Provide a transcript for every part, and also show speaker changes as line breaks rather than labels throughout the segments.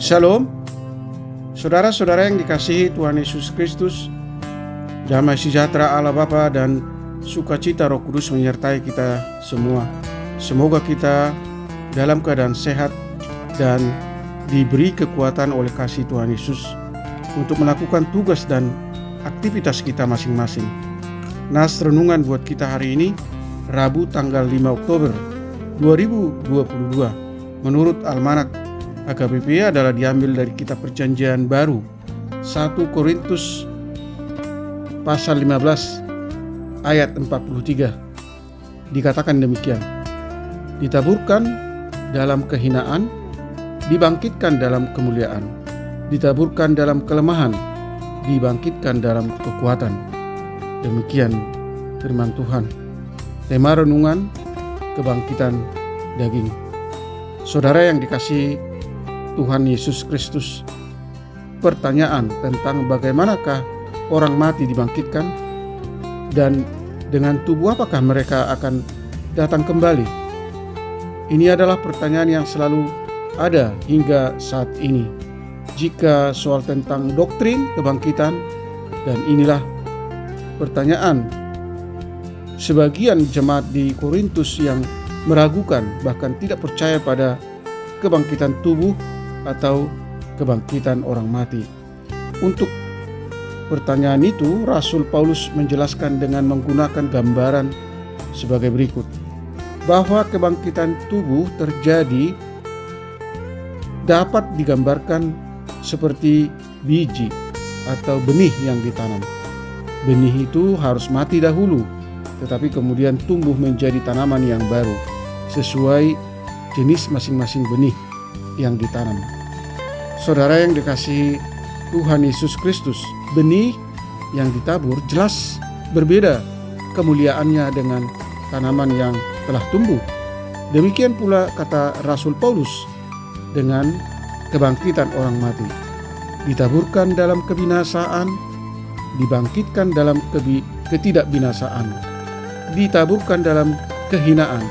Shalom, saudara-saudara yang dikasihi Tuhan Yesus Kristus. Damai sejahtera Allah Bapa dan sukacita Roh Kudus menyertai kita semua. Semoga kita dalam keadaan sehat dan diberi kekuatan oleh kasih Tuhan Yesus untuk melakukan tugas dan aktivitas kita masing-masing. Nas renungan buat kita hari ini, Rabu tanggal 5 Oktober 2022. Menurut Almanak AKBP adalah diambil dari kitab Perjanjian Baru 1 Korintus pasal 15 ayat 43. Dikatakan demikian: ditaburkan dalam kehinaan, dibangkitkan dalam kemuliaan, ditaburkan dalam kelemahan, dibangkitkan dalam kekuatan. Demikian firman Tuhan. Tema renungan, kebangkitan daging. Saudara yang dikasihi Tuhan Yesus Kristus, pertanyaan tentang bagaimanakah orang mati dibangkitkan dan dengan tubuh apakah mereka akan datang kembali. Ini adalah pertanyaan yang selalu ada hingga saat ini. Jika soal tentang doktrin kebangkitan, dan inilah pertanyaan sebagian jemaat di Korintus yang meragukan bahkan tidak percaya pada kebangkitan tubuh atau kebangkitan orang mati. Untuk pertanyaan itu, Rasul Paulus menjelaskan dengan menggunakan gambaran sebagai berikut, bahwa kebangkitan tubuh terjadi dapat digambarkan seperti biji atau benih yang ditanam. Benih itu harus mati dahulu, tetapi kemudian tumbuh menjadi tanaman yang baru sesuai jenis masing-masing benih yang ditanam. Saudara yang dikasihi Tuhan Yesus Kristus, benih yang ditabur jelas berbeda kemuliaannya dengan tanaman yang telah tumbuh. Demikian pula kata Rasul Paulus dengan kebangkitan orang mati. Ditaburkan dalam kebinasaan, dibangkitkan dalam ketidakbinasaan. Ditaburkan dalam kehinaan,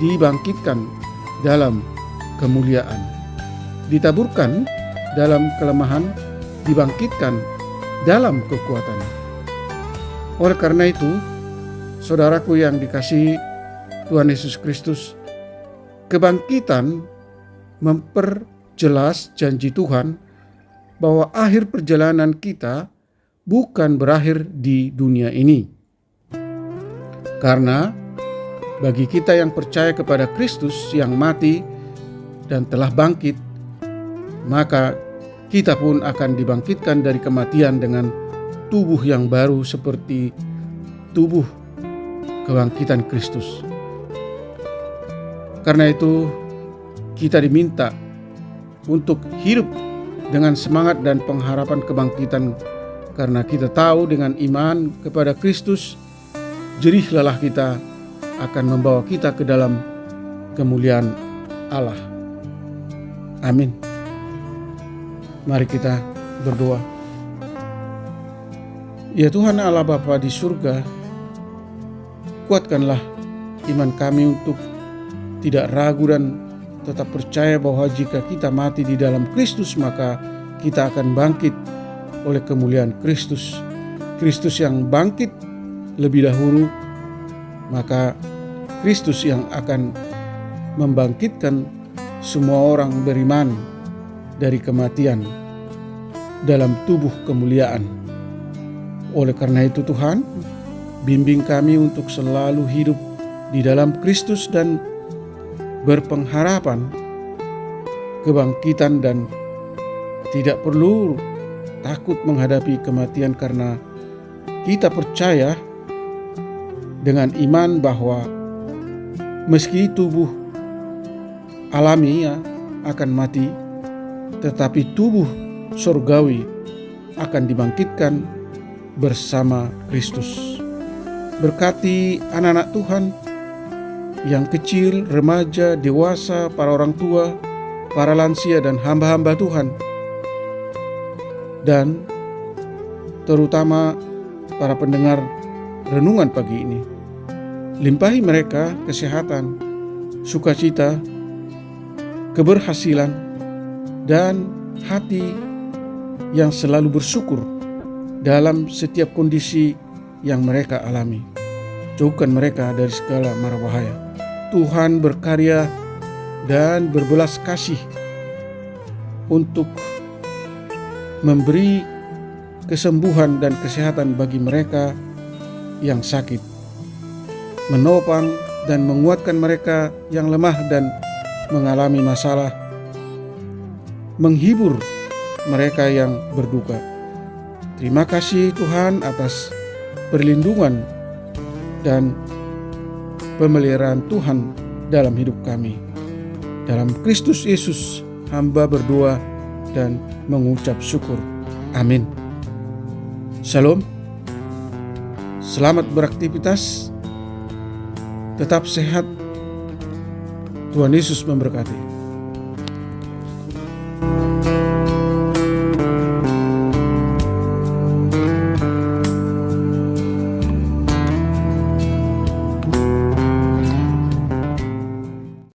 dibangkitkan dalam kemuliaan. Ditaburkan dalam kelemahan, dibangkitkan dalam kekuatan. Oleh karena itu, saudaraku yang dikasihi Tuhan Yesus Kristus, kebangkitan memperjelas janji Tuhan bahwa akhir perjalanan kita bukan berakhir di dunia ini. Karena bagi kita yang percaya kepada Kristus yang mati dan telah bangkit, maka kita pun akan dibangkitkan dari kematian dengan tubuh yang baru seperti tubuh kebangkitan Kristus. Karena itu kita diminta untuk hidup dengan semangat dan pengharapan kebangkitan, karena kita tahu dengan iman kepada Kristus, jerih lelah kita akan membawa kita ke dalam kemuliaan Allah. Amin. Mari kita berdoa. Ya Tuhan Allah Bapa di surga, kuatkanlah iman kami untuk tidak ragu dan tetap percaya bahwa jika kita mati di dalam Kristus, maka kita akan bangkit oleh kemuliaan Kristus. Kristus yang bangkit lebih dahulu, maka Kristus yang akan membangkitkan semua orang beriman dari kematian dalam tubuh kemuliaan. Oleh karena itu Tuhan, bimbing kami untuk selalu hidup di dalam Kristus dan berpengharapan kebangkitan dan tidak perlu takut menghadapi kematian, karena kita percaya dengan iman bahwa meski tubuh alami akan mati, tetapi tubuh surgawi akan dibangkitkan bersama Kristus. Berkati anak-anak Tuhan yang kecil, remaja, dewasa, para orang tua, para lansia dan hamba-hamba Tuhan, dan terutama para pendengar renungan pagi ini. Limpahi mereka kesehatan, sukacita, keberhasilan, dan hati yang selalu bersyukur dalam setiap kondisi yang mereka alami. Jauhkan mereka dari segala mara bahaya. Tuhan berkarya dan berbelas kasih untuk memberi kesembuhan dan kesehatan bagi mereka yang sakit, menopang dan menguatkan mereka yang lemah dan mengalami masalah, menghibur mereka yang berduka. Terima kasih Tuhan atas perlindungan dan pemeliharaan Tuhan dalam hidup kami. Dalam Kristus Yesus hamba berdoa dan mengucap syukur. Amin. Shalom. Selamat beraktivitas. Tetap sehat. Tuhan Yesus memberkati.